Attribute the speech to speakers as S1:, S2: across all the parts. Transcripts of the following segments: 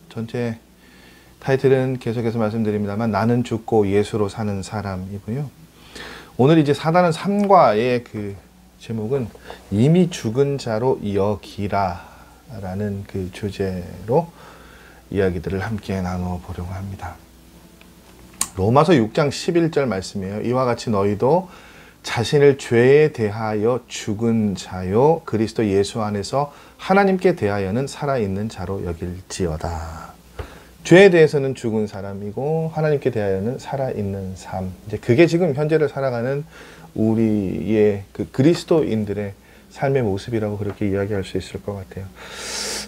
S1: 전체 타이틀은 계속해서 말씀드립니다만 나는 죽고 예수로 사는 사람이고요. 오늘 이제 사단은 3과의 그 제목은 이미 죽은 자로 여기라 라는 그 주제로 이야기들을 함께 나누어 보려고 합니다. 로마서 6장 11절 말씀이에요. 이와 같이 너희도 자신을 죄에 대하여 죽은 자요 그리스도 예수 안에서 하나님께 대하여는 살아있는 자로 여길지어다. 죄에 대해서는 죽은 사람이고 하나님께 대하여는 살아있는 삶. 이제 그게 지금 현재를 살아가는 우리의 그 그리스도인들의 삶의 모습이라고 그렇게 이야기할 수 있을 것 같아요.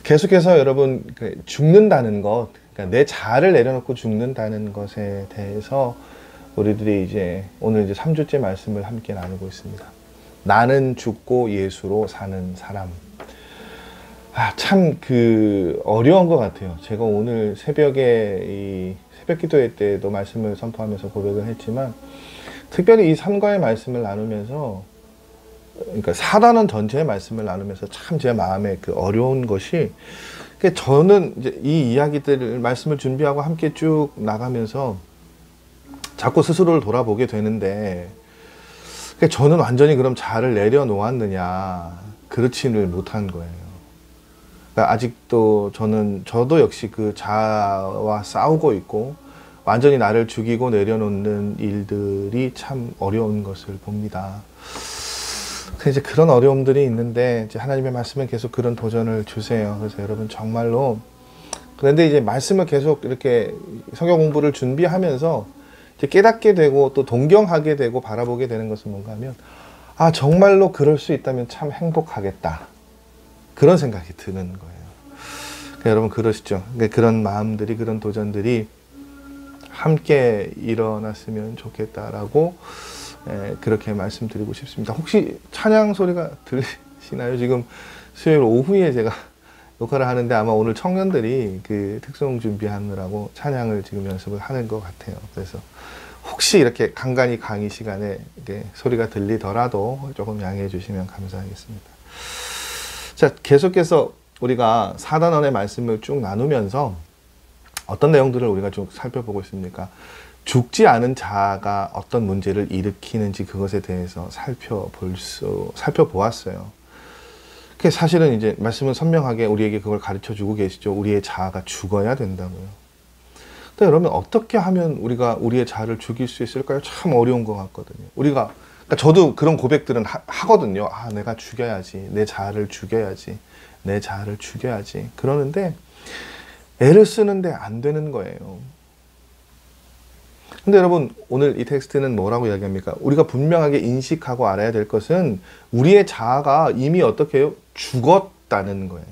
S1: 계속해서 여러분 죽는다는 것, 그러니까 내 자아를 내려놓고 죽는다는 것에 대해서 우리들이 이제 오늘 이제 3주째 말씀을 함께 나누고 있습니다. 나는 죽고 예수로 사는 사람. 참 어려운 것 같아요. 제가 오늘 새벽에 이 새벽 기도회 때도 말씀을 선포하면서 고백을 했지만 특별히 이 3과의 말씀을 나누면서 그러니까 사단원 전체의 말씀을 나누면서 참 제 마음에 어려운 것이 저는 이제 이 이야기들을 말씀을 준비하고 함께 쭉 나가면서 자꾸 스스로를 돌아보게 되는데 저는 완전히 그럼 자아를 내려놓았느냐 그렇지를 못한 거예요. 그러니까 아직도 저도 역시 그 자아와 싸우고 있고 완전히 나를 죽이고 내려놓는 일들이 참 어려운 것을 봅니다. 이제 그런 어려움들이 있는데 이제 하나님의 말씀은 계속 그런 도전을 주세요. 그래서 여러분 정말로 그런데 이제 말씀을 계속 이렇게 성경 공부를 준비하면서 이제 깨닫게 되고 또 동경하게 되고 바라보게 되는 것은 뭔가 하면 정말로 그럴 수 있다면 참 행복하겠다. 그런 생각이 드는 거예요. 그러니까 여러분 그러시죠. 그러니까 그런 마음들이 그런 도전들이 함께 일어났으면 좋겠다라고 그렇게 말씀드리고 싶습니다. 혹시 찬양 소리가 들리시나요? 지금 수요일 오후에 제가 녹화를 하는데 아마 오늘 청년들이 그 특송 준비하느라고 찬양을 지금 연습을 하는 것 같아요. 그래서 혹시 이렇게 간간히 강의 시간에 소리가 들리더라도 조금 양해해 주시면 감사하겠습니다. 자, 계속해서 우리가 사단원의 말씀을 쭉 나누면서 어떤 내용들을 우리가 쭉 살펴보고 있습니까? 죽지 않은 자아가 어떤 문제를 일으키는지 그것에 대해서 살펴보았어요. 사실은 이제 말씀은 선명하게 우리에게 그걸 가르쳐 주고 계시죠. 우리의 자아가 죽어야 된다고요. 근데 여러분 어떻게 하면 우리가 우리의 자아를 죽일 수 있을까요? 참 어려운 것 같거든요. 그러니까 저도 그런 고백들은 하거든요. 내가 죽여야지. 내 자아를 죽여야지. 내 자아를 죽여야지. 그러는데 애를 쓰는데 안 되는 거예요. 근데 여러분 오늘 이 텍스트는 뭐라고 이야기합니까? 우리가 분명하게 인식하고 알아야 될 것은 우리의 자아가 이미 어떻게 해요? 죽었다는 거예요.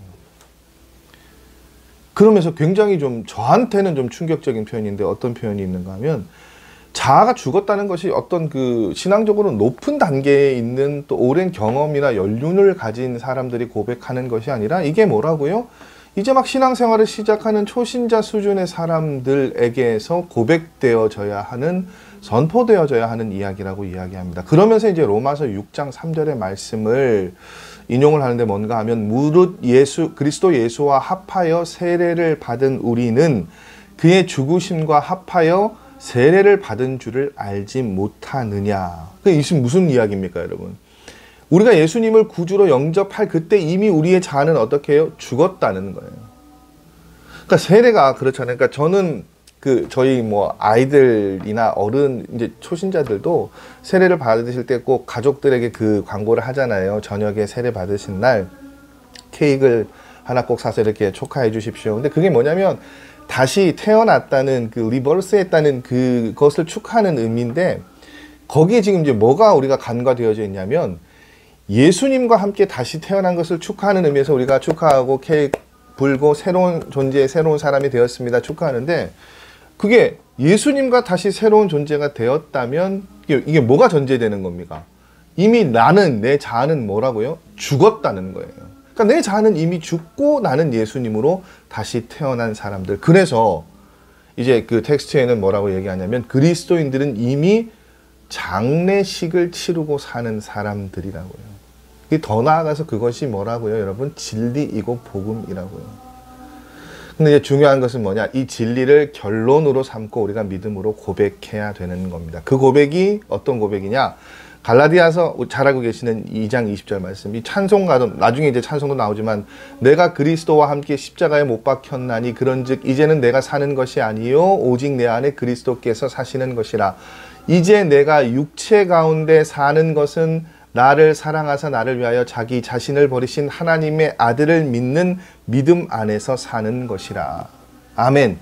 S1: 그러면서 굉장히 저한테는 좀 충격적인 표현인데 어떤 표현이 있는가 하면 자아가 죽었다는 것이 어떤 신앙적으로 높은 단계에 있는 또 오랜 경험이나 연륜을 가진 사람들이 고백하는 것이 아니라 이게 뭐라고요? 이제 막 신앙생활을 시작하는 초신자 수준의 사람들에게서 고백되어져야 하는, 선포되어져야 하는 이야기라고 이야기합니다. 그러면서 이제 로마서 6장 3절의 말씀을 인용을 하는데 뭔가 하면 무릇 그리스도 예수와 합하여 세례를 받은 우리는 그의 죽으심과 합하여 세례를 받은 줄을 알지 못하느냐. 그게 무슨 이야기입니까, 여러분? 우리가 예수님을 구주로 영접할 그때 이미 우리의 자아는 어떻게 해요? 죽었다는 거예요. 그러니까 세례가 그렇잖아요. 그러니까 저는 저희 아이들이나 어른, 이제 초신자들도 세례를 받으실 때 꼭 가족들에게 광고를 하잖아요. 저녁에 세례 받으신 날 케이크를 하나 꼭 사서 이렇게 축하해 주십시오. 근데 그게 뭐냐면 다시 태어났다는 리버스 했다는 그것을 축하하는 의미인데 거기에 지금 이제 뭐가 우리가 간과되어져 있냐면 예수님과 함께 다시 태어난 것을 축하하는 의미에서 우리가 축하하고 케이크 불고 새로운 존재의 새로운 사람이 되었습니다. 축하하는데 그게 예수님과 다시 새로운 존재가 되었다면 이게 뭐가 전제되는 겁니까? 이미 내 자아는 뭐라고요? 죽었다는 거예요. 그러니까 내 자아는 이미 죽고 나는 예수님으로 다시 태어난 사람들. 그래서 이제 텍스트에는 뭐라고 얘기하냐면 그리스도인들은 이미 장례식을 치르고 사는 사람들이라고요. 더 나아가서 그것이 뭐라고요, 여러분? 진리이고 복음이라고요. 근데 이제 중요한 것은 뭐냐? 이 진리를 결론으로 삼고 우리가 믿음으로 고백해야 되는 겁니다. 그 고백이 어떤 고백이냐? 갈라디아서 잘 알고 계시는 2장 20절 말씀. 이 찬송가도 나중에 이제 찬송도 나오지만 내가 그리스도와 함께 십자가에 못 박혔나니 그런즉 이제는 내가 사는 것이 아니요 오직 내 안에 그리스도께서 사시는 것이라. 이제 내가 육체 가운데 사는 것은 나를 사랑하사 나를 위하여 자기 자신을 버리신 하나님의 아들을 믿는 믿음 안에서 사는 것이라. 아멘.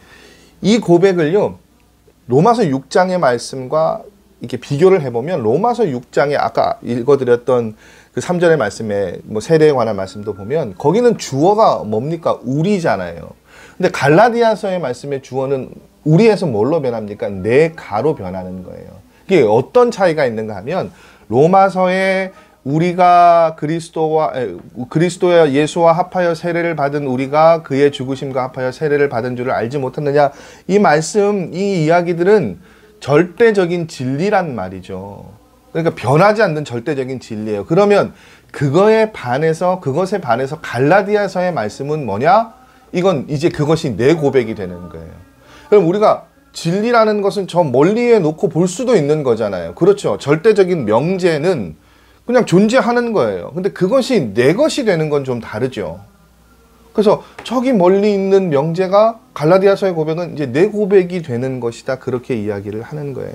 S1: 이 고백을요, 로마서 6장의 말씀과 이렇게 비교를 해보면 로마서 6장에 아까 읽어드렸던 그 3절의 말씀에 뭐 세례에 관한 말씀도 보면 거기는 주어가 뭡니까? 우리잖아요. 근데 갈라디아서의 말씀의 주어는 우리에서 뭘로 변합니까? 내가로 변하는 거예요. 이게 어떤 차이가 있는가 하면 로마서에 우리가 그리스도와 예수와 합하여 세례를 받은 우리가 그의 죽으심과 합하여 세례를 받은 줄을 알지 못했느냐, 이 말씀, 이 이야기들은 절대적인 진리란 말이죠. 그러니까 변하지 않는 절대적인 진리예요. 그러면 그것에 반해서 갈라디아서의 말씀은 뭐냐? 이건 이제 그것이 내 고백이 되는 거예요. 그럼 우리가 진리라는 것은 저 멀리에 놓고 볼 수도 있는 거잖아요. 그렇죠. 절대적인 명제는 그냥 존재하는 거예요. 근데 그것이 내 것이 되는 건 좀 다르죠. 그래서 저기 멀리 있는 명제가 갈라디아서의 고백은 이제 내 고백이 되는 것이다. 그렇게 이야기를 하는 거예요.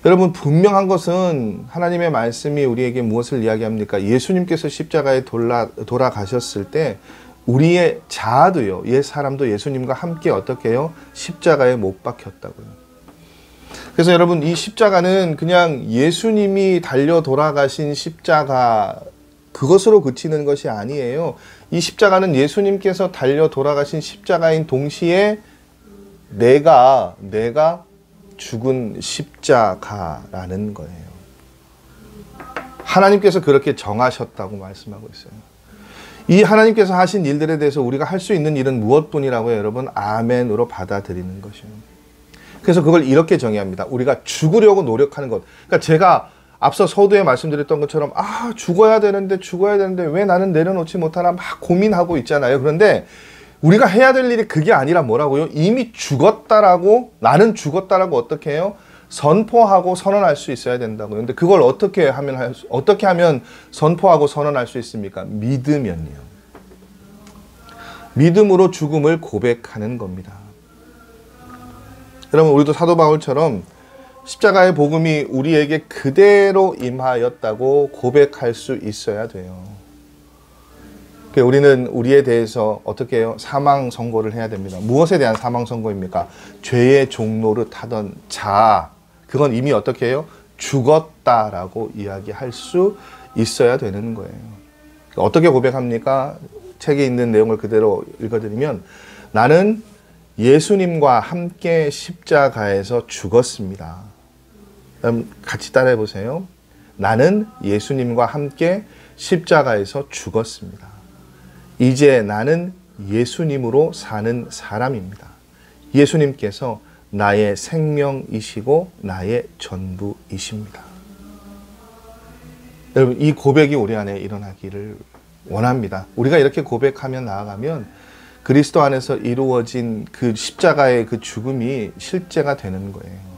S1: 여러분, 분명한 것은 하나님의 말씀이 우리에게 무엇을 이야기합니까? 예수님께서 십자가에 돌아가셨을 때 우리의 자아도요, 옛 사람도 예수님과 함께 어떻게 해요? 십자가에 못 박혔다고요. 그래서 여러분, 이 십자가는 그냥 예수님이 달려 돌아가신 십자가 그것으로 그치는 것이 아니에요. 이 십자가는 예수님께서 달려 돌아가신 십자가인 동시에 내가 죽은 십자가라는 거예요. 하나님께서 그렇게 정하셨다고 말씀하고 있어요. 이 하나님께서 하신 일들에 대해서 우리가 할 수 있는 일은 무엇뿐이라고요, 여러분? 아멘으로 받아들이는 것이요. 그래서 그걸 이렇게 정의합니다. 우리가 죽으려고 노력하는 것. 그러니까 제가 앞서 서두에 말씀드렸던 것처럼 죽어야 되는데 왜 나는 내려놓지 못하나 막 고민하고 있잖아요. 그런데 우리가 해야 될 일이 그게 아니라 뭐라고요? 이미 죽었다라고, 나는 죽었다라고 어떻게 해요? 선포하고 선언할 수 있어야 된다고요. 근데 그걸 어떻게 하면 선포하고 선언할 수 있습니까? 믿으면요. 믿음으로 죽음을 고백하는 겁니다. 여러분, 우리도 사도 바울처럼 십자가의 복음이 우리에게 그대로 임하였다고 고백할 수 있어야 돼요. 우리는 우리에 대해서 어떻게 해요? 사망 선고를 해야 됩니다. 무엇에 대한 사망 선고입니까? 죄의 종로를 타던 자, 그건 이미 어떻게 해요? 죽었다라고 이야기할 수 있어야 되는 거예요. 어떻게 고백합니까? 책에 있는 내용을 그대로 읽어드리면, 나는 예수님과 함께 십자가에서 죽었습니다. 같이 따라해 보세요. 나는 예수님과 함께 십자가에서 죽었습니다. 이제 나는 예수님으로 사는 사람입니다. 예수님께서 나의 생명이시고 나의 전부이십니다. 여러분, 이 고백이 우리 안에 일어나기를 원합니다. 우리가 이렇게 고백하며 나아가면 그리스도 안에서 이루어진 그 십자가의 그 죽음이 실제가 되는 거예요.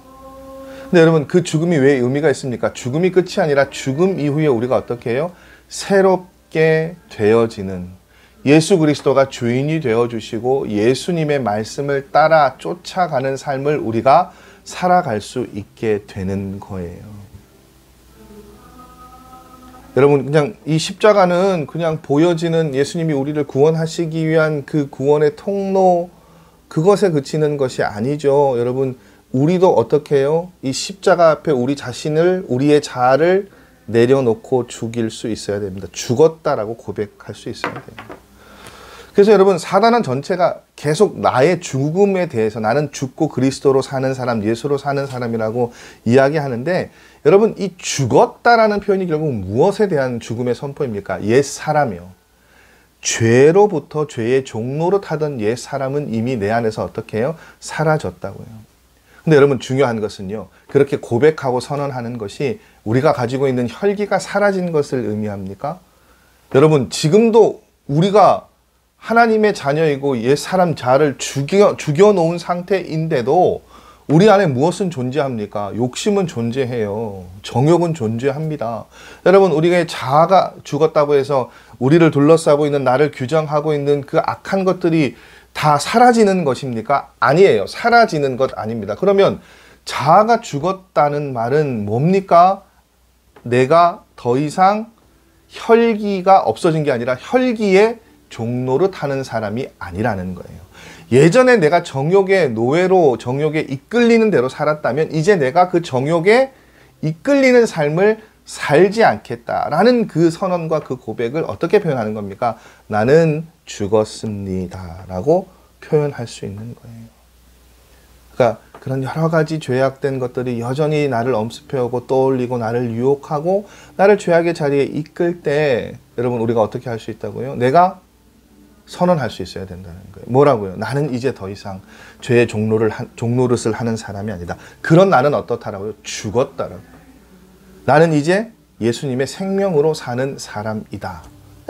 S1: 근데 여러분, 그 죽음이 왜 의미가 있습니까? 죽음이 끝이 아니라 죽음 이후에 우리가 어떻게 해요? 새롭게 되어지는, 예수 그리스도가 주인이 되어주시고 예수님의 말씀을 따라 쫓아가는 삶을 우리가 살아갈 수 있게 되는 거예요. 여러분, 그냥 이 십자가는 그냥 보여지는 예수님이 우리를 구원하시기 위한 그 구원의 통로, 그것에 그치는 것이 아니죠. 여러분, 우리도 어떻게 해요? 이 십자가 앞에 우리 자신을, 우리의 자아를 내려놓고 죽일 수 있어야 됩니다. 죽었다라고 고백할 수 있어야 돼요. 그래서 여러분, 사단은 전체가 계속 나의 죽음에 대해서, 나는 죽고 그리스도로 사는 사람, 예수로 사는 사람이라고 이야기하는데, 여러분, 이 죽었다라는 표현이 결국 무엇에 대한 죽음의 선포입니까? 옛 사람이요. 죄로부터 죄의 종로로 타던 옛 사람은 이미 내 안에서 어떻게 해요? 사라졌다고요. 근데 여러분, 중요한 것은요, 그렇게 고백하고 선언하는 것이 우리가 가지고 있는 혈기가 사라진 것을 의미합니까? 여러분, 지금도 우리가 하나님의 자녀이고 옛 사람 자아를 죽여놓은 상태인데도 우리 안에 무엇은 존재합니까? 욕심은 존재해요. 정욕은 존재합니다. 여러분, 우리의 자아가 죽었다고 해서 우리를 둘러싸고 있는 나를 규정하고 있는 그 악한 것들이 다 사라지는 것입니까? 아니에요. 사라지는 것 아닙니다. 그러면 자아가 죽었다는 말은 뭡니까? 내가 더 이상 혈기가 없어진 게 아니라 혈기의 종로를 타는 사람이 아니라는 거예요. 예전에 내가 정욕의 노예로 정욕에 이끌리는 대로 살았다면 이제 내가 그 정욕에 이끌리는 삶을 살지 않겠다라는 그 선언과 그 고백을 어떻게 표현하는 겁니까? 나는 죽었습니다 라고 표현할 수 있는 거예요. 그러니까 그런 여러 가지 죄악된 것들이 여전히 나를 엄습해오고 떠올리고 나를 유혹하고 나를 죄악의 자리에 이끌 때 여러분 우리가 어떻게 할 수 있다고요? 내가 선언할 수 있어야 된다는 거예요. 뭐라고요? 나는 이제 더 이상 죄의 종노릇을 하는 사람이 아니다. 그런 나는 어떻다라고요? 죽었다라고요. 나는 이제 예수님의 생명으로 사는 사람이다.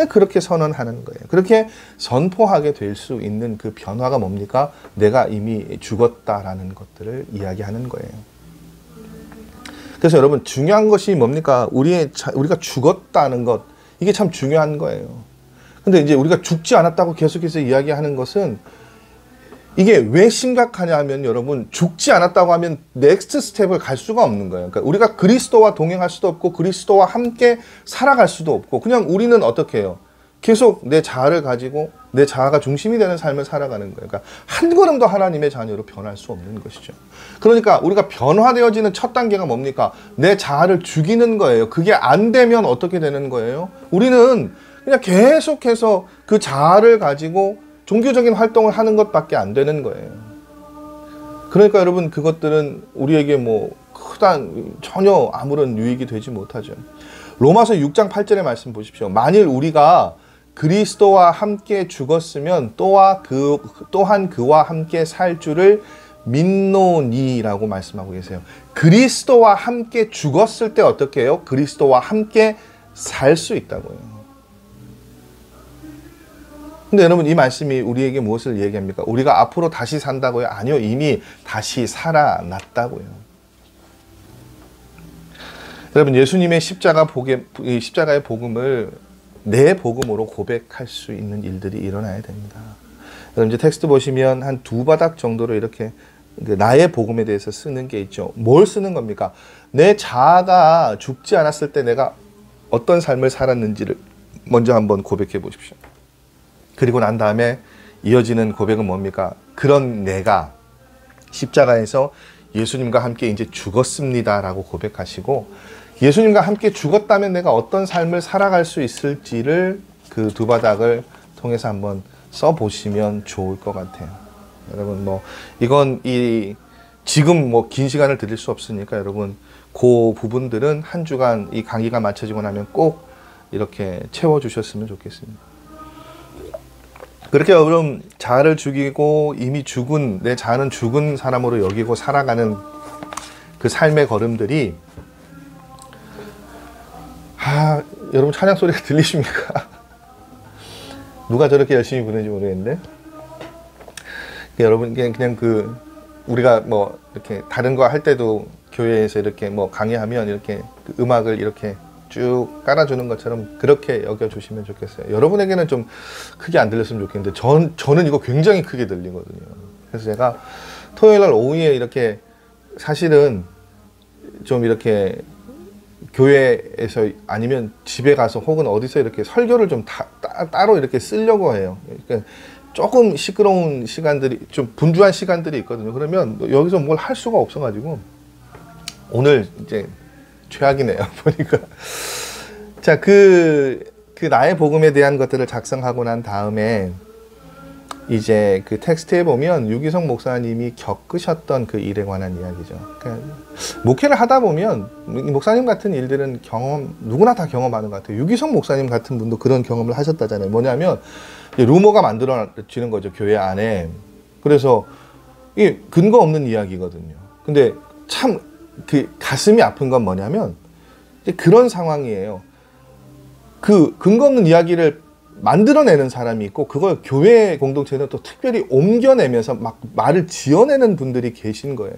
S1: 그렇게 선언하는 거예요. 그렇게 선포하게 될 수 있는 그 변화가 뭡니까? 내가 이미 죽었다라는 것들을 이야기하는 거예요. 그래서 여러분 중요한 것이 뭡니까? 우리가 죽었다는 것, 이게 참 중요한 거예요. 근데 이제 우리가 죽지 않았다고 계속해서 이야기하는 것은 이게 왜 심각하냐 하면 여러분 죽지 않았다고 하면 넥스트 스텝을 갈 수가 없는 거예요. 그러니까 우리가 그리스도와 동행할 수도 없고 그리스도와 함께 살아갈 수도 없고 그냥 우리는 어떻게 해요? 계속 내 자아를 가지고 내 자아가 중심이 되는 삶을 살아가는 거예요. 그러니까 한 걸음도 하나님의 자녀로 변할 수 없는 것이죠. 그러니까 우리가 변화되어지는 첫 단계가 뭡니까? 내 자아를 죽이는 거예요. 그게 안 되면 어떻게 되는 거예요? 우리는 그냥 계속해서 그 자아를 가지고 종교적인 활동을 하는 것밖에 안 되는 거예요. 그러니까 여러분 그것들은 우리에게 뭐 전혀 아무런 유익이 되지 못하죠. 로마서 6장 8절의 말씀 보십시오. 만일 우리가 그리스도와 함께 죽었으면 또한 그와 함께 살 줄을 믿노니라고 말씀하고 계세요. 그리스도와 함께 죽었을 때 어떻게 해요? 그리스도와 함께 살 수 있다고요. 근데 여러분 이 말씀이 우리에게 무엇을 얘기합니까? 우리가 앞으로 다시 산다고요? 아니요. 이미 다시 살아났다고요. 여러분 예수님의 십자가의 복음을 내 복음으로 고백할 수 있는 일들이 일어나야 됩니다. 여러분 이제 텍스트 보시면 한 두 바닥 정도로 이렇게 나의 복음에 대해서 쓰는 게 있죠. 뭘 쓰는 겁니까? 내 자아가 죽지 않았을 때 내가 어떤 삶을 살았는지를 먼저 한번 고백해 보십시오. 그리고 난 다음에 이어지는 고백은 뭡니까? 그런 내가 십자가에서 예수님과 함께 이제 죽었습니다라고 고백하시고 예수님과 함께 죽었다면 내가 어떤 삶을 살아갈 수 있을지를 그 두 바닥을 통해서 한번 써보시면 좋을 것 같아요. 여러분 이건 지금 긴 시간을 드릴 수 없으니까 여러분 그 부분들은 한 주간 이 강의가 마쳐지고 나면 꼭 이렇게 채워주셨으면 좋겠습니다. 그렇게 여러분 자아를 죽이고 이미 죽은 내 자아는 죽은 사람으로 여기고 살아가는 그 삶의 걸음들이 여러분 찬양 소리가 들리십니까? 누가 저렇게 열심히 부르는지 모르겠는데 여러분 그냥 우리가 이렇게 다른 거 할 때도 교회에서 이렇게 강의하면 이렇게 그 음악을 이렇게 쭉 깔아주는 것처럼 그렇게 여겨주시면 좋겠어요. 여러분에게는 좀 크게 안 들렸으면 좋겠는데 저는 이거 굉장히 크게 들리거든요. 그래서 제가 토요일날 오후에 이렇게 사실은 좀 이렇게 교회에서 아니면 집에 가서 혹은 어디서 이렇게 설교를 좀 따로 이렇게 쓰려고 해요. 그러니까 조금 시끄러운 시간들이 좀 분주한 시간들이 있거든요. 그러면 여기서 뭘 할 수가 없어가지고 오늘 이제 최악이네요. 보니까 자, 그 나의 복음에 대한 것들을 작성하고 난 다음에 이제 그 텍스트에 보면 유기성 목사님이 겪으셨던 그 일에 관한 이야기죠. 그러니까 목회를 하다 보면 목사님 같은 일들은 누구나 다 경험하는 것 같아요. 유기성 목사님 같은 분도 그런 경험을 하셨다잖아요. 뭐냐면 루머가 만들어지는 거죠, 교회 안에. 그래서 이게 근거 없는 이야기거든요. 근데 참 그 가슴이 아픈 건 뭐냐면 그런 상황이에요. 그 근거 없는 이야기를 만들어내는 사람이 있고 그걸 교회 공동체는 또 특별히 옮겨내면서 막 말을 지어내는 분들이 계신 거예요.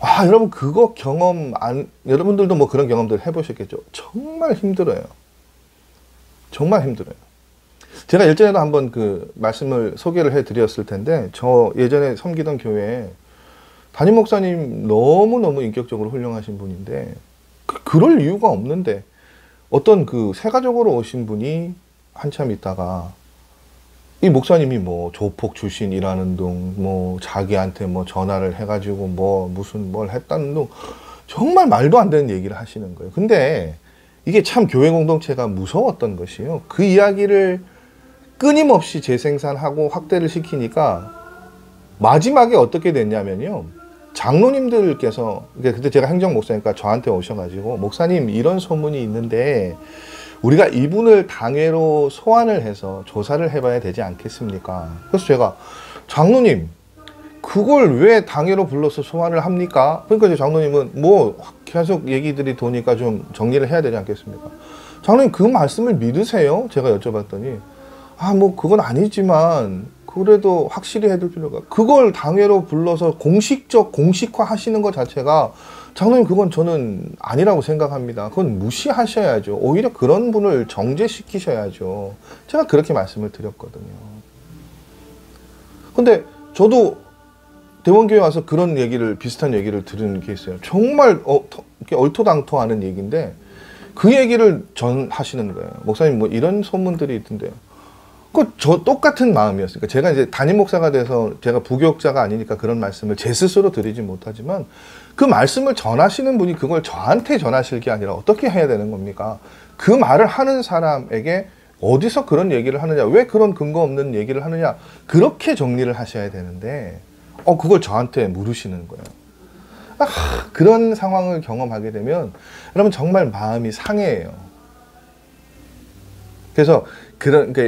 S1: 와, 여러분 그거 여러분들도 뭐 그런 경험들 해보셨겠죠? 정말 힘들어요. 정말 힘들어요. 제가 예전에도 한번 그 말씀을 소개를 해드렸을 텐데, 저 예전에 섬기던 교회에 담임 목사님 너무너무 인격적으로 훌륭하신 분인데, 그럴 이유가 없는데 어떤 그 세가족으로 오신 분이 한참 있다가 이 목사님이 뭐 조폭 출신이라는 둥, 뭐 자기한테 뭐 전화를 해가지고 뭐 무슨 뭘 했다는 둥, 정말 말도 안 되는 얘기를 하시는 거예요. 근데 이게 참 교회 공동체가 무서웠던 것이요. 그 이야기를 끊임없이 재생산하고 확대를 시키니까 마지막에 어떻게 됐냐면요. 장로님들께서, 그때 제가 행정 목사니까 저한테 오셔가지고, 목사님 이런 소문이 있는데 우리가 이분을 당회로 소환을 해서 조사를 해봐야 되지 않겠습니까? 그래서 제가, 장로님 그걸 왜 당회로 불러서 소환을 합니까? 그러니까 이제 장로님은 뭐 계속 얘기들이 도니까 좀 정리를 해야 되지 않겠습니까? 장로님 그 말씀을 믿으세요? 제가 여쭤봤더니, 뭐 그건 아니지만 그래도 확실히 해둘 필요가, 그걸 당회로 불러서 공식화 하시는 것 자체가, 장로님 그건 저는 아니라고 생각합니다. 그건 무시하셔야죠. 오히려 그런 분을 정죄시키셔야죠. 제가 그렇게 말씀을 드렸거든요. 근데 저도 대원교회 와서 그런 비슷한 얘기를 들은 게 있어요. 정말 얼토당토하는 얘기인데 그 얘기를 하시는 거예요. 목사님 뭐 이런 소문들이 있던데요. 저 똑같은 마음이었으니까, 제가 이제 담임 목사가 돼서 제가 부교육자가 아니니까 그런 말씀을 제 스스로 드리지 못하지만, 그 말씀을 전하시는 분이 그걸 저한테 전하실 게 아니라 어떻게 해야 되는 겁니까? 그 말을 하는 사람에게 어디서 그런 얘기를 하느냐, 왜 그런 근거 없는 얘기를 하느냐, 그렇게 정리를 하셔야 되는데 그걸 저한테 물으시는 거예요. 그런 상황을 경험하게 되면 여러분 정말 마음이 상해요. 그래서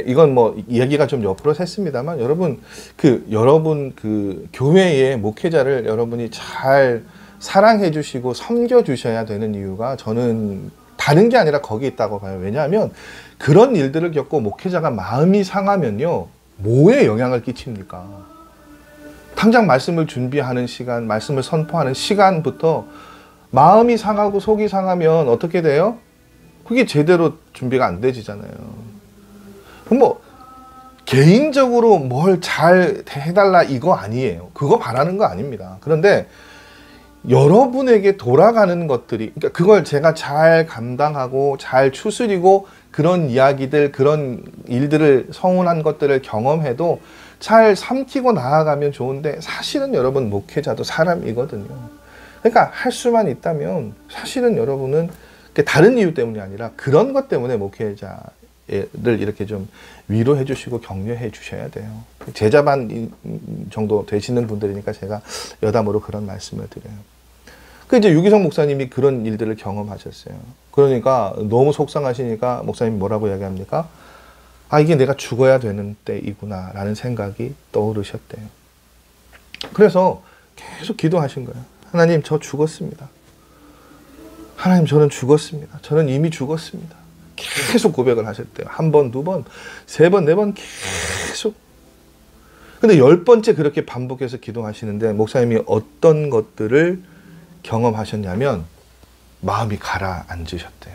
S1: 이건 뭐 얘기가 좀 옆으로 샜습니다만, 여러분 그 교회의 목회자를 여러분이 잘 사랑해 주시고 섬겨 주셔야 되는 이유가, 저는 다른 게 아니라 거기 있다고 봐요. 왜냐하면 그런 일들을 겪고 목회자가 마음이 상하면요, 뭐에 영향을 끼칩니까? 당장 말씀을 준비하는 시간, 말씀을 선포하는 시간부터 마음이 상하고 속이 상하면 어떻게 돼요? 그게 제대로 준비가 안 되지잖아요. 뭐 개인적으로 뭘 잘 해달라 이거 아니에요. 그거 바라는 거 아닙니다. 그런데 여러분에게 돌아가는 것들이, 그러니까 그걸 제가 잘 감당하고 잘 추스리고 그런 이야기들, 그런 일들을, 서운한 것들을 경험해도 잘 삼키고 나아가면 좋은데, 사실은 여러분 목회자도 사람이거든요. 그러니까 할 수만 있다면 사실은 여러분은 다른 이유 때문이 아니라 그런 것 때문에 목회자를 이렇게 좀 위로해 주시고 격려해 주셔야 돼요. 제자반 정도 되시는 분들이니까 제가 여담으로 그런 말씀을 드려요. 이제 유기성 목사님이 그런 일들을 경험하셨어요. 그러니까 너무 속상하시니까 목사님이 뭐라고 이야기합니까? 이게 내가 죽어야 되는 때이구나 라는 생각이 떠오르셨대요. 그래서 계속 기도하신 거예요. 하나님, 저 죽었습니다. 하나님, 저는 죽었습니다. 저는 이미 죽었습니다. 계속 고백을 하셨대요. 한 번, 두 번, 세 번, 네 번 계속. 근데 10번째 그렇게 반복해서 기도하시는데, 목사님이 어떤 것들을 경험하셨냐면 마음이 가라앉으셨대요.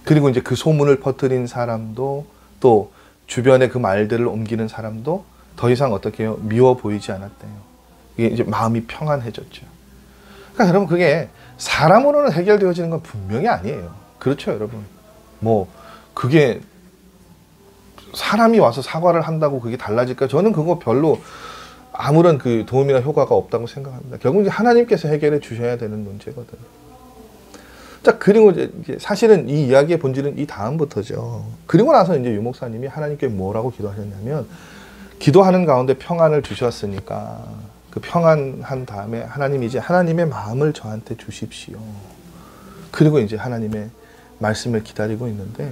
S1: 그리고 이제 그 소문을 퍼뜨린 사람도, 또 주변에 그 말들을 옮기는 사람도 더 이상 어떻게 해요? 미워 보이지 않았대요. 이게 이제 마음이 평안해졌죠. 그러니까 여러분, 그게 사람으로는 해결되어지는 건 분명히 아니에요. 그렇죠, 여러분? 뭐 그게 사람이 와서 사과를 한다고 그게 달라질까? 저는 그거 별로 아무런 그 도움이나 효과가 없다고 생각합니다. 결국 이제 하나님께서 해결해 주셔야 되는 문제거든요. 자, 그리고 이제 사실은 이 이야기의 본질은 이 다음부터죠. 그리고 나서 이제 유 목사님이 하나님께 뭐라고 기도하셨냐면, 기도하는 가운데 평안을 주셨으니까 그 평안한 다음에 하나님이 이제 하나님의 마음을 저한테 주십시오. 그리고 이제 하나님의 말씀을 기다리고 있는데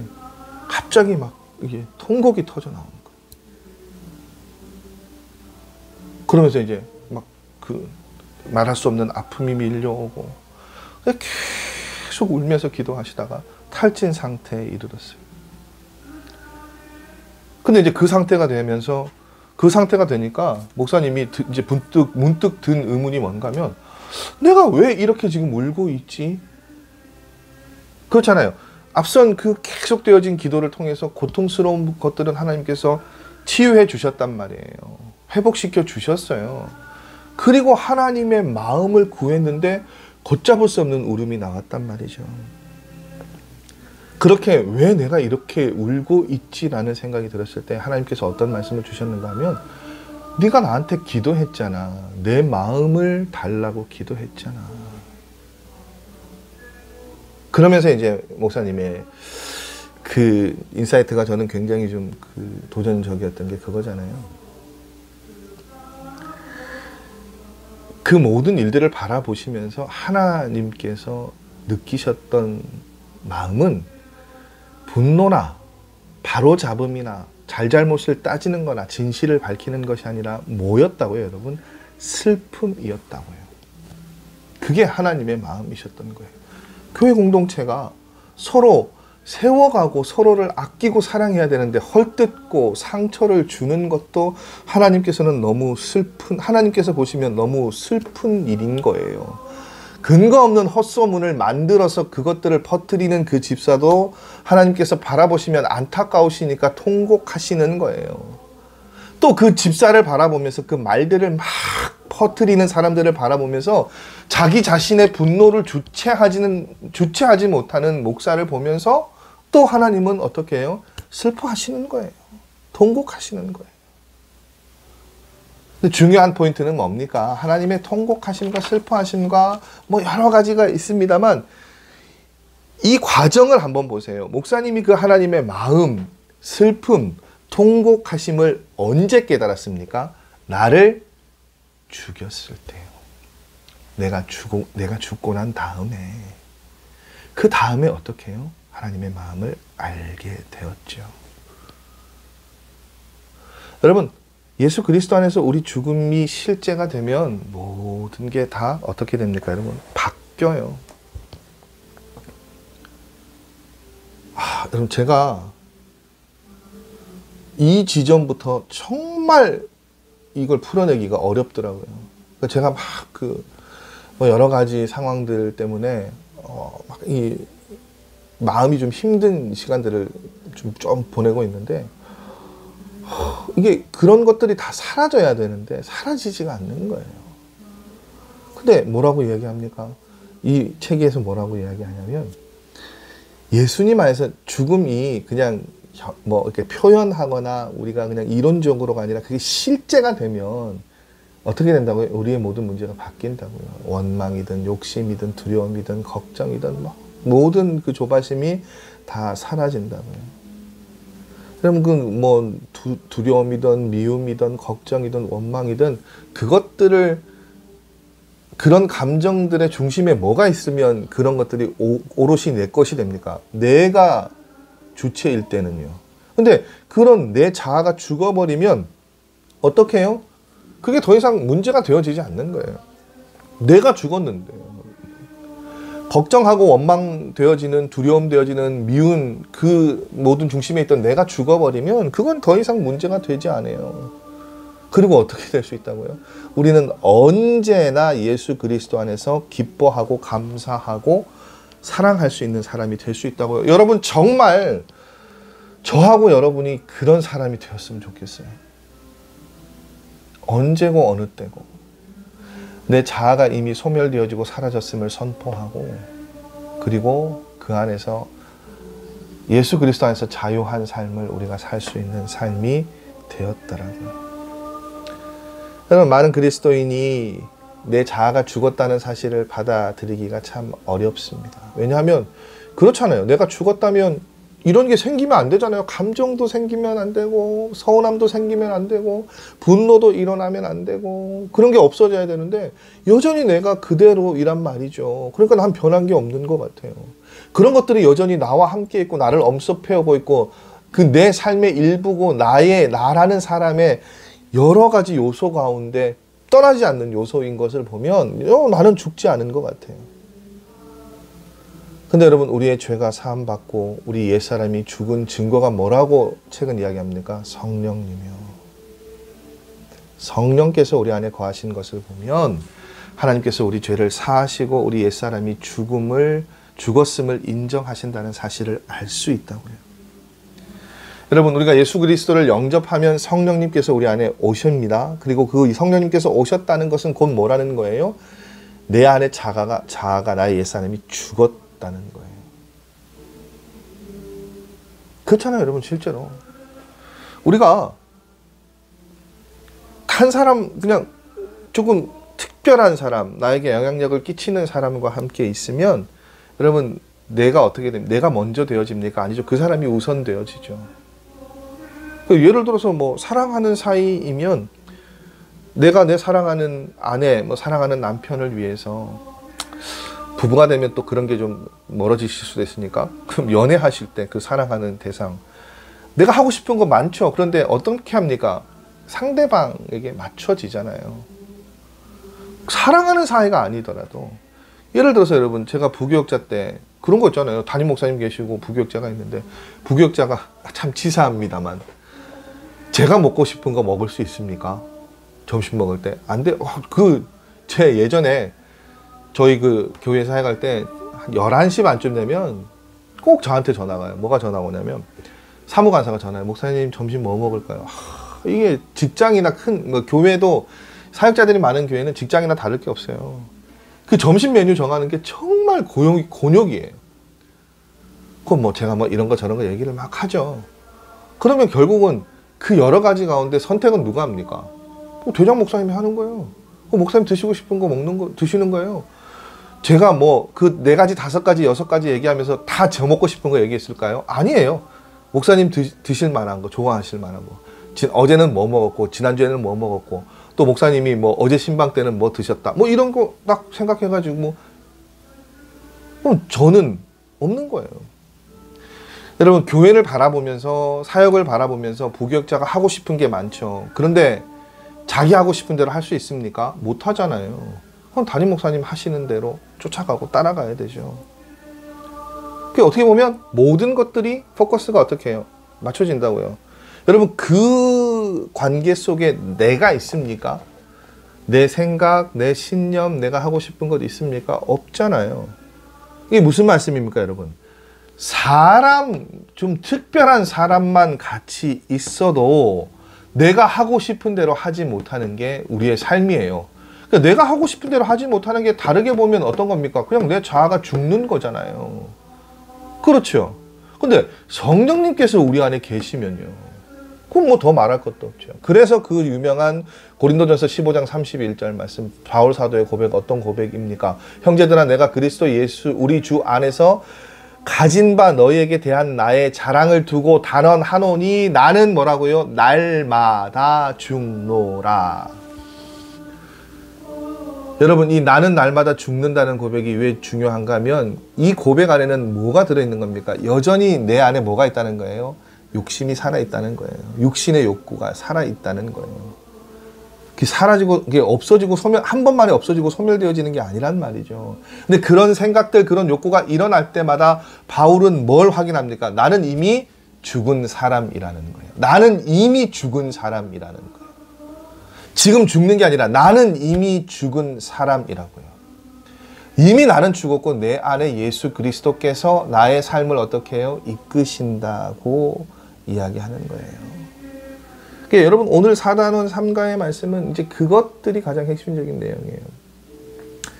S1: 갑자기 막 이게 통곡이 터져 나오는 거예요. 그러면서 이제 막 그 말할 수 없는 아픔이 밀려오고 계속 울면서 기도하시다가 탈진 상태에 이르렀어요. 근데 이제 그 상태가 되면서 그 상태가 되니까 목사님이 이제 문득 든 의문이 뭔가 하면 내가 왜 이렇게 지금 울고 있지? 그렇잖아요. 앞선 그 계속되어진 기도를 통해서 고통스러운 것들은 하나님께서 치유해 주셨단 말이에요. 회복시켜 주셨어요. 그리고 하나님의 마음을 구했는데 걷잡을 수 없는 울음이 나왔단 말이죠. 그렇게 왜 내가 이렇게 울고 있지라는 생각이 들었을 때 하나님께서 어떤 말씀을 주셨는가 하면 네가 나한테 기도했잖아. 내 마음을 달라고 기도했잖아. 그러면서 이제 목사님의 그 인사이트가 저는 굉장히 좀 그 도전적이었던 게 그거잖아요. 그 모든 일들을 바라보시면서 하나님께서 느끼셨던 마음은 분노나 바로잡음이나 잘잘못을 따지는 거나 진실을 밝히는 것이 아니라 뭐였다고요, 여러분? 슬픔이었다고요. 그게 하나님의 마음이셨던 거예요. 교회 공동체가 서로 세워가고 서로를 아끼고 사랑해야 되는데 헐뜯고 상처를 주는 것도 하나님께서는 하나님께서 보시면 너무 슬픈 일인 거예요. 근거 없는 헛소문을 만들어서 그것들을 퍼뜨리는 그 집사도 하나님께서 바라보시면 안타까우시니까 통곡하시는 거예요. 또 그 집사를 바라보면서 그 말들을 막 퍼뜨리는 사람들을 바라보면서 자기 자신의 분노를 주체하지 못하는 목사를 보면서 또 하나님은 어떻게 해요? 슬퍼하시는 거예요. 통곡하시는 거예요. 근데 중요한 포인트는 뭡니까? 하나님의 통곡하심과 슬퍼하심과 뭐 여러 가지가 있습니다만 이 과정을 한번 보세요. 목사님이 그 하나님의 마음, 슬픔, 통곡하심을 언제 깨달았습니까? 나를 죽였을 때요. 내가 죽고 난 다음에. 그 다음에 어떻게 해요? 하나님의 마음을 알게 되었죠. 여러분, 예수 그리스도 안에서 우리 죽음이 실제가 되면 모든 게 다 어떻게 됩니까, 여러분? 바뀌어요. 여러분, 제가 이 지점부터 정말 이걸 풀어내기가 어렵더라고요. 제가 막 뭐 여러 가지 상황들 때문에 막 이 마음이 좀 힘든 시간들을 좀 보내고 있는데 이게 그런 것들이 다 사라져야 되는데 사라지지가 않는 거예요. 근데 뭐라고 이야기합니까? 이 책에서 뭐라고 이야기하냐면 예수님 안에서 죽음이 그냥 뭐 이렇게 표현하거나 우리가 그냥 이론적으로가 아니라 그게 실제가 되면 어떻게 된다고요? 우리의 모든 문제가 바뀐다고요. 원망이든 욕심이든 두려움이든 걱정이든 뭐 모든 그 조바심이 다 사라진다고요. 그럼 그 뭐 두려움이든 미움이든 걱정이든 원망이든 그것들을 그런 감정들의 중심에 뭐가 있으면 그런 것들이 오롯이 내 것이 됩니까? 내가 주체일 때는요. 근데 그런 내 자아가 죽어버리면 어떻게 해요? 그게 더 이상 문제가 되어지지 않는 거예요. 내가 죽었는데요. 걱정하고 원망되어지는, 두려움되어지는, 미운 그 모든 중심에 있던 내가 죽어버리면 그건 더 이상 문제가 되지 않아요. 그리고 어떻게 될 수 있다고요? 우리는 언제나 예수 그리스도 안에서 기뻐하고 감사하고 사랑할 수 있는 사람이 될 수 있다고요. 여러분 정말 저하고 여러분이 그런 사람이 되었으면 좋겠어요. 언제고 어느 때고 내 자아가 이미 소멸되어지고 사라졌음을 선포하고 그리고 그 안에서 예수 그리스도 안에서 자유한 삶을 우리가 살 수 있는 삶이 되었더라고요. 여러분, 많은 그리스도인이 내 자아가 죽었다는 사실을 받아들이기가 참 어렵습니다. 왜냐하면 그렇잖아요. 내가 죽었다면 이런 게 생기면 안 되잖아요. 감정도 생기면 안 되고 서운함도 생기면 안 되고 분노도 일어나면 안 되고 그런 게 없어져야 되는데 여전히 내가 그대로이란 말이죠. 그러니까 난 변한 게 없는 것 같아요. 그런 것들이 여전히 나와 함께 있고 나를 엄습해오고 있고 그 내 삶의 일부고 나라는 사람의 여러 가지 요소 가운데 떠나지 않는 요소인 것을 보면 나는 죽지 않은 것 같아요. 근데 여러분, 우리의 죄가 사함받고 우리 옛사람이 죽은 증거가 뭐라고 책은 이야기합니까? 성령님이요. 성령께서 우리 안에 거하신 것을 보면 하나님께서 우리 죄를 사하시고 우리 옛사람이 죽었음을 인정하신다는 사실을 알 수 있다고요. 여러분, 우리가 예수 그리스도를 영접하면 성령님께서 우리 안에 오십니다. 그리고 그 성령님께서 오셨다는 것은 곧 뭐라는 거예요? 내 안에 자아가 나의 옛사람이 죽었다는 거예요. 그렇잖아요, 여러분. 실제로 우리가 한 사람, 그냥 조금 특별한 사람, 나에게 영향력을 끼치는 사람과 함께 있으면 여러분, 내가 어떻게 됩니까? 내가 먼저 되어집니까? 아니죠. 그 사람이 우선 되어지죠. 예를 들어서 뭐 사랑하는 사이이면 내가 내 사랑하는 아내, 뭐 사랑하는 남편을 위해서, 부부가 되면 또 그런 게 좀 멀어지실 수도 있으니까, 그럼 연애하실 때 그 사랑하는 대상, 내가 하고 싶은 거 많죠. 그런데 어떻게 합니까? 상대방에게 맞춰지잖아요. 사랑하는 사이가 아니더라도. 예를 들어서 여러분, 제가 부교육자 때 그런 거 있잖아요. 담임 목사님 계시고 부교육자가 있는데, 부교육자가 참 치사합니다만 제가 먹고 싶은 거 먹을 수 있습니까? 점심 먹을 때 안 돼. 제 예전에 저희 그 교회 사역할 때 한 11시 반쯤 되면 꼭 저한테 전화가 와요. 뭐가 전화가 오냐면 사무관사가 전화해요. 목사님 점심 뭐 먹을까요? 이게 직장이나 뭐 교회도, 사역자들이 많은 교회는 직장이나 다를 게 없어요. 그 점심 메뉴 정하는 게 정말 곤욕이에요. 그럼 뭐 제가 뭐 이런 거 저런 거 얘기를 막 하죠. 그러면 결국은 그 여러 가지 가운데 선택은 누가 합니까? 대장 목사님이 하는 거예요. 목사님 드시고 싶은 거 드시는 거예요. 제가 뭐 그 4가지, 5가지, 6가지 얘기하면서 다 저 먹고 싶은 거 얘기했을까요? 아니에요. 목사님 드실 만한 거, 좋아하실 만한 거. 어제는 뭐 먹었고, 지난주에는 뭐 먹었고, 또 목사님이 뭐 어제 신방 때는 뭐 드셨다. 뭐 이런 거 딱 생각해가지고 저는 없는 거예요. 여러분, 교회를 바라보면서, 사역을 바라보면서 부교육자가 하고 싶은 게 많죠. 그런데 자기 하고 싶은 대로 할 수 있습니까? 못 하잖아요. 그럼 담임 목사님 하시는 대로 쫓아가고 따라가야 되죠. 그 어떻게 보면 모든 것들이 포커스가 어떻게 해요? 맞춰진다고요. 여러분, 그 관계 속에 내가 있습니까? 내 생각, 내 신념, 내가 하고 싶은 것 있습니까? 없잖아요. 이게 무슨 말씀입니까, 여러분? 좀 특별한 사람만 같이 있어도 내가 하고 싶은 대로 하지 못하는 게 우리의 삶이에요. 그러니까 내가 하고 싶은 대로 하지 못하는 게 다르게 보면 어떤 겁니까? 그냥 내 자아가 죽는 거잖아요. 그렇죠. 근데 성령님께서 우리 안에 계시면요, 그럼 뭐 더 말할 것도 없죠. 그래서 그 유명한 고린도전서 15장 31절 말씀, 바울 사도의 고백, 어떤 고백입니까? 형제들아, 내가 그리스도 예수 우리 주 안에서 가진 바 너희에게 대한 나의 자랑을 두고 단언하노니 나는 뭐라고요? 날마다 죽노라. 여러분, 이 나는 날마다 죽는다는 고백이 왜 중요한가 하면, 이 고백 안에는 뭐가 들어있는 겁니까? 여전히 내 안에 뭐가 있다는 거예요? 욕심이 살아있다는 거예요. 육신의 욕구가 살아있다는 거예요. 그게 사라지고, 그게 없어지고, 한 번만에 없어지고 소멸되어지는 게 아니란 말이죠. 근데 그런 생각들, 그런 욕구가 일어날 때마다 바울은 뭘 확인합니까? 나는 이미 죽은 사람이라는 거예요. 나는 이미 죽은 사람이라는 거예요. 지금 죽는 게 아니라 나는 이미 죽은 사람이라고요. 이미 나는 죽었고 내 안에 예수 그리스도께서 나의 삶을 어떻게 해요? 이끄신다고 이야기하는 거예요. 그러니까 여러분, 오늘 사단원 3가의 말씀은 이제 그것들이 가장 핵심적인 내용이에요.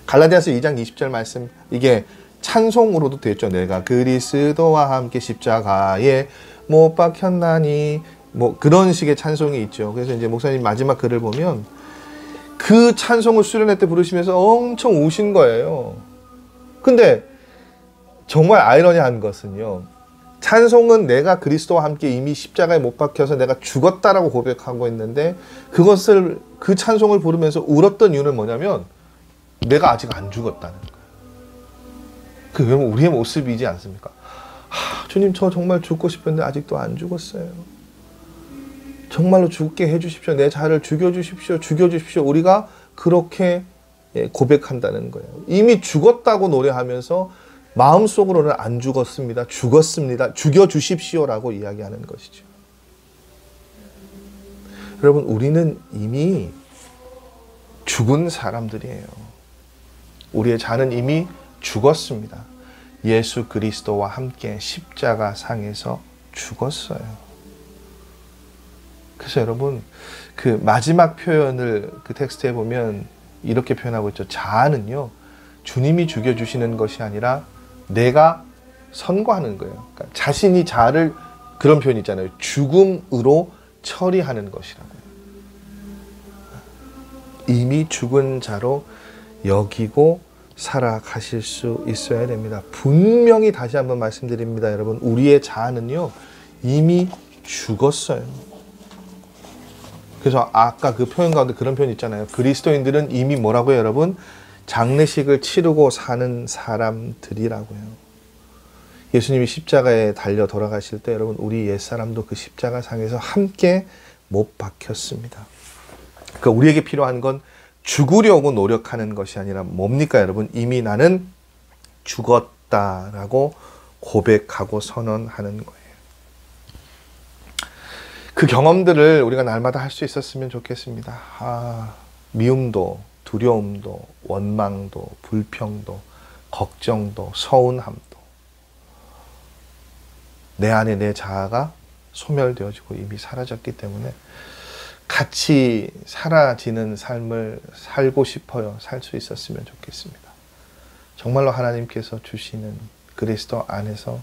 S1: 갈라디아서 2장 20절 말씀, 이게 찬송으로도 되었죠. 내가 그리스도와 함께 십자가에 못 박혔나니, 뭐 그런 식의 찬송이 있죠. 그래서 이제 목사님 마지막 글을 보면 그 찬송을 수련회 때 부르시면서 엄청 우신 거예요. 근데 정말 아이러니한 것은요, 찬송은 내가 그리스도와 함께 이미 십자가에 못 박혀서 내가 죽었다라고 고백하고 있는데, 그 찬송을 부르면서 울었던 이유는 뭐냐면 내가 아직 안 죽었다는 거예요. 그게 우리의 모습이지 않습니까? 주님, 저 정말 죽고 싶은데 아직도 안 죽었어요. 정말로 죽게 해주십시오. 내 자아를 죽여주십시오. 죽여주십시오. 우리가 그렇게 고백한다는 거예요. 이미 죽었다고 노래하면서 마음속으로는 안 죽었습니다. 죽었습니다. 죽여주십시오라고 이야기하는 것이죠. 여러분, 우리는 이미 죽은 사람들이에요. 우리의 자는 이미 죽었습니다. 예수 그리스도와 함께 십자가 상에서 죽었어요. 그래서 여러분, 그 마지막 표현을 그 텍스트에 보면 이렇게 표현하고 있죠. 자아는요, 주님이 죽여주시는 것이 아니라 내가 선고하는 거예요. 그러니까 자신이 자아를, 그런 표현 있잖아요. 죽음으로 처리하는 것이라고요. 이미 죽은 자로 여기고 살아가실 수 있어야 됩니다. 분명히 다시 한번 말씀드립니다. 여러분, 우리의 자아는요, 이미 죽었어요. 그래서 아까 그 표현 가운데 그런 표현 있잖아요. 그리스도인들은 이미 뭐라고요, 여러분? 장례식을 치르고 사는 사람들이라고요. 예수님이 십자가에 달려 돌아가실 때 여러분, 우리 옛사람도 그 십자가 상에서 함께 못 박혔습니다. 그러니까 우리에게 필요한 건 죽으려고 노력하는 것이 아니라 뭡니까, 여러분? 이미 나는 죽었다라고 고백하고 선언하는 거예요. 그 경험들을 우리가 날마다 할 수 있었으면 좋겠습니다. 미움도, 두려움도, 원망도, 불평도, 걱정도, 서운함도, 내 안에 내 자아가 소멸되어지고 이미 사라졌기 때문에 같이 사라지는 삶을 살고 싶어요. 살 수 있었으면 좋겠습니다. 정말로 하나님께서 주시는 그리스도 안에서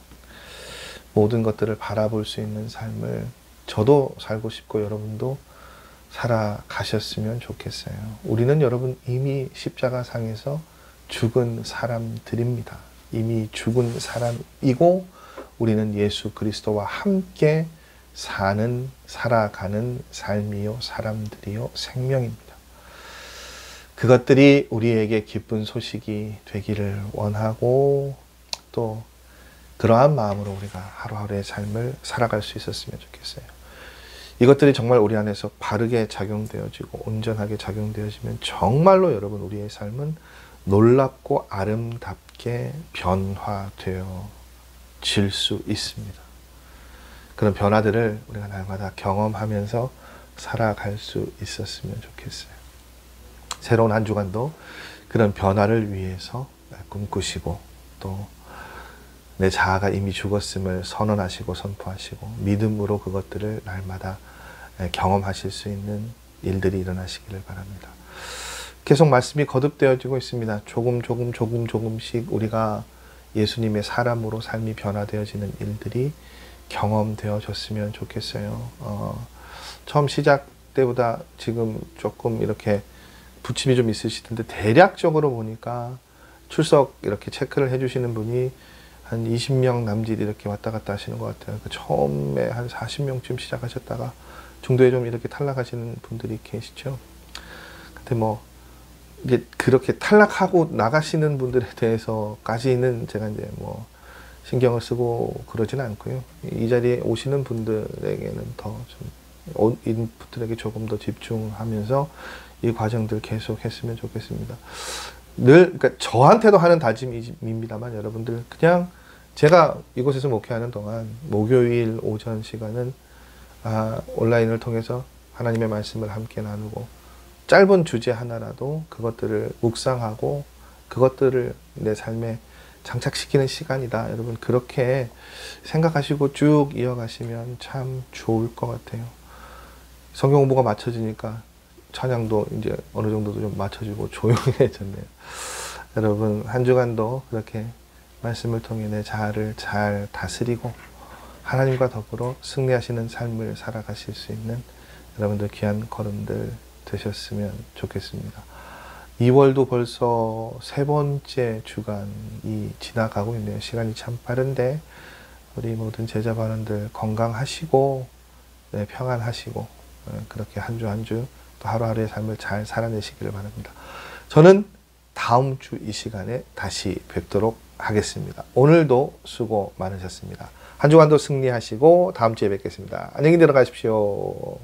S1: 모든 것들을 바라볼 수 있는 삶을 저도 살고 싶고 여러분도 살아가셨으면 좋겠어요. 우리는 여러분 이미 십자가 상에서 죽은 사람들입니다. 이미 죽은 사람이고 우리는 예수 그리스도와 함께 살아가는 삶이요, 사람들이요, 생명입니다. 그것들이 우리에게 기쁜 소식이 되기를 원하고 또 그러한 마음으로 우리가 하루하루의 삶을 살아갈 수 있었으면 좋겠어요. 이것들이 정말 우리 안에서 바르게 작용되어지고 온전하게 작용되어지면 정말로 여러분 우리의 삶은 놀랍고 아름답게 변화되어질 수 있습니다. 그런 변화들을 우리가 날마다 경험하면서 살아갈 수 있었으면 좋겠어요. 새로운 한 주간도 그런 변화를 위해서 꿈꾸시고 또 내 자아가 이미 죽었음을 선언하시고 선포하시고 믿음으로 그것들을 날마다 경험하실 수 있는 일들이 일어나시기를 바랍니다. 계속 말씀이 거듭되어지고 있습니다. 조금씩 우리가 예수님의 사람으로 삶이 변화되어지는 일들이 경험되어졌으면 좋겠어요. 처음 시작 때보다 지금 조금 이렇게 부침이 좀 있으실 텐데 대략적으로 보니까 출석 이렇게 체크를 해주시는 분이 한 20명 남짓 이렇게 왔다 갔다 하시는 것 같아요. 그러니까 처음에 한 40명쯤 시작하셨다가 중도에 좀 이렇게 탈락하시는 분들이 계시죠. 근데 뭐 이제 그렇게 탈락하고 나가시는 분들에 대해서까지는 제가 이제 뭐 신경을 쓰고 그러지는 않고요. 이 자리에 오시는 분들에게는 더 좀 이분들에게 조금 더 집중하면서 이 과정들 계속 했으면 좋겠습니다. 늘 그러니까 저한테도 하는 다짐입니다만 여러분들 그냥 제가 이곳에서 목회하는 동안 목요일 오전 시간은 온라인을 통해서 하나님의 말씀을 함께 나누고 짧은 주제 하나라도 그것들을 묵상하고 그것들을 내 삶에 장착시키는 시간이다. 여러분 그렇게 생각하시고 쭉 이어가시면 참 좋을 것 같아요. 성경 공부가 맞춰지니까 찬양도 이제 어느 정도도 좀 맞춰지고 조용해졌네요. 여러분 한 주간도 그렇게 말씀을 통해 내 자아를 잘 다스리고 하나님과 더불어 승리하시는 삶을 살아가실 수 있는 여러분들 귀한 걸음들 되셨으면 좋겠습니다. 2월도 벌써 세 번째 주간이 지나가고 있네요. 시간이 참 빠른데 우리 모든 제자반원들 건강하시고 평안하시고 그렇게 한 주 한 주 또 하루하루의 삶을 잘 살아내시기를 바랍니다. 저는 다음 주 이 시간에 다시 뵙도록 하겠습니다. 오늘도 수고 많으셨습니다. 한 주간도 승리하시고 다음 주에 뵙겠습니다. 안녕히 들어가십시오.